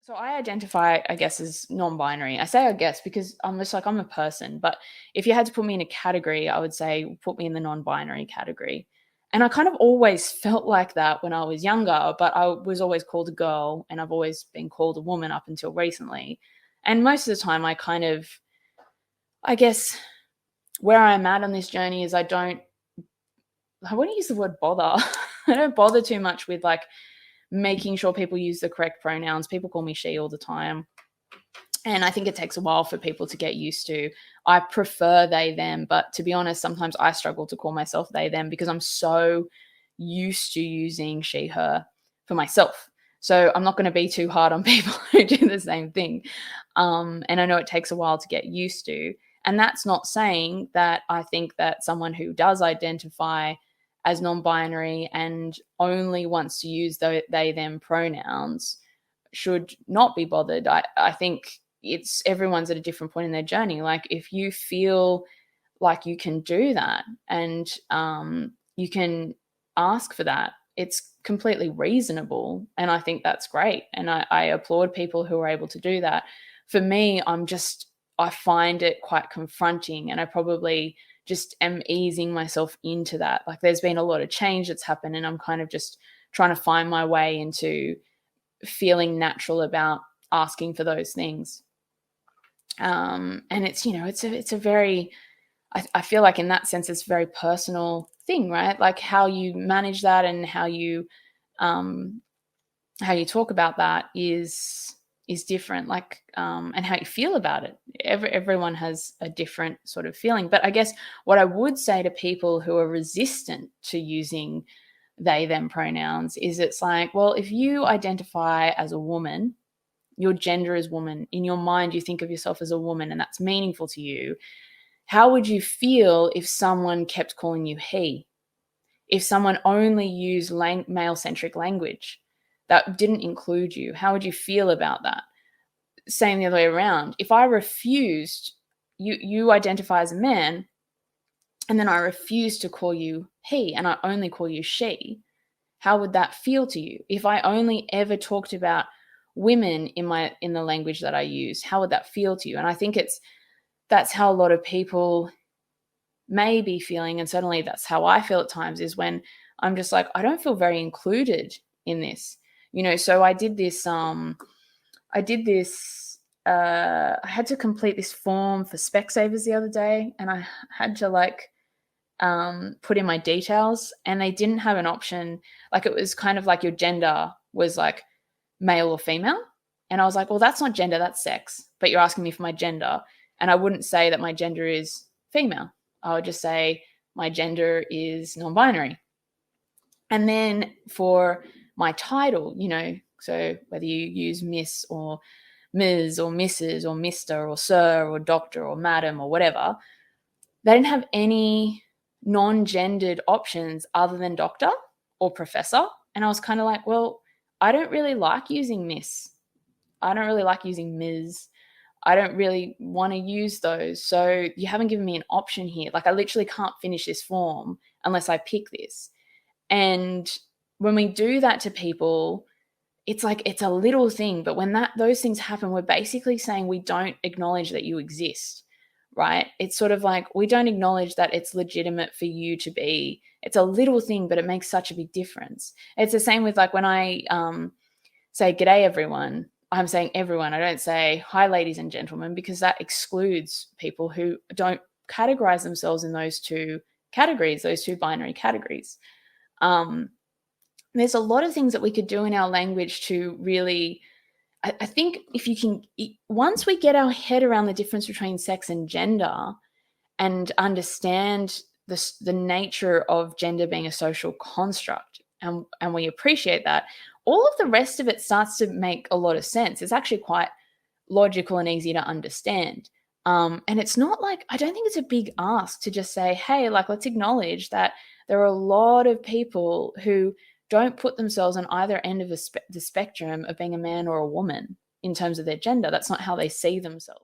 So I identify, I guess, as non-binary. I say I guess because I'm just like I'm a person, but if you had to put me in a category, I would say put me in the non-binary category. And I kind of always felt like that when I was younger, but I was always called a girl and I've always been called a woman up until recently. And most of the time I guess where I'm at on this journey is I wouldn't use the word bother. I don't bother too much with like making sure people use the correct pronouns. People call me she all the time. And I think it takes a while for people to get used to. I prefer they, them, but to be honest, sometimes I struggle to call myself they, them because I'm so used to using she, her for myself. So I'm not going to be too hard on people who do the same thing. And I know it takes a while to get used to. And that's not saying that I think that someone who does identify as non binary and only wants to use they, them pronouns should not be bothered. I think it's everyone's at a different point in their journey. Like if you feel like you can do that and you can ask for that, it's completely reasonable. And I think that's great. And I applaud people who are able to do that. For me, I find it quite confronting and I probably just am easing myself into that. Like there's been a lot of change that's happened and I'm kind of just trying to find my way into feeling natural about asking for those things. And it's a very, I feel like in that sense, it's a very personal thing, right? Like how you manage that and um, how you talk about that is different. Like, and how you feel about it. Everyone has a different sort of feeling. But I guess what I would say to people who are resistant to using they, them pronouns is it's like, well, if you identify as a woman, your gender is woman, in your mind, you think of yourself as a woman and that's meaningful to you. How would you feel if someone kept calling you he? If someone only used male centric language that didn't include you, how would you feel about that? Same the other way around. If I refused, you identify as a man, and then I refuse to call you he and I only call you she, how would that feel to you? If I only ever talked about women in the language that I use, how would that feel to you? And I think that's how a lot of people may be feeling, and certainly that's how I feel at times, is when I'm just like, I don't feel very included in this. So I had to complete this form for Specsavers the other day and I had to like put in my details and they didn't have an option. Like it was kind of like your gender was like male or female. And I was like, well, that's not gender, that's sex. But you're asking me for my gender. And I wouldn't say that my gender is female. I would just say my gender is non binary. And then for my title, so whether you use Miss or Ms. or Mrs. or Mr. or Sir or Doctor or Madam or whatever, they didn't have any non-gendered options other than doctor or professor. And I was kind of like, well, I don't really like using Miss. I don't really like using Ms. I don't really want to use those. So you haven't given me an option here. Like I literally can't finish this form unless I pick this. And when we do that to people, it's like it's a little thing, but when those things happen, we're basically saying we don't acknowledge that you exist, right? It's sort of like we don't acknowledge that it's legitimate for you to be. It's a little thing, but it makes such a big difference. It's the same with like when I say "G'day, everyone." I'm saying everyone. I don't say "Hi, ladies and gentlemen," because that excludes people who don't categorize themselves in those two categories, those two binary categories. There's a lot of things that we could do in our language to really, I think if you can, once we get our head around the difference between sex and gender and understand the nature of gender being a social construct, and we appreciate that, all of the rest of it starts to make a lot of sense. It's actually quite logical and easy to understand. And it's not like, I don't think it's a big ask to just say, hey, like, let's acknowledge that there are a lot of people who don't put themselves on either end of the spectrum of being a man or a woman in terms of their gender. That's not how they see themselves.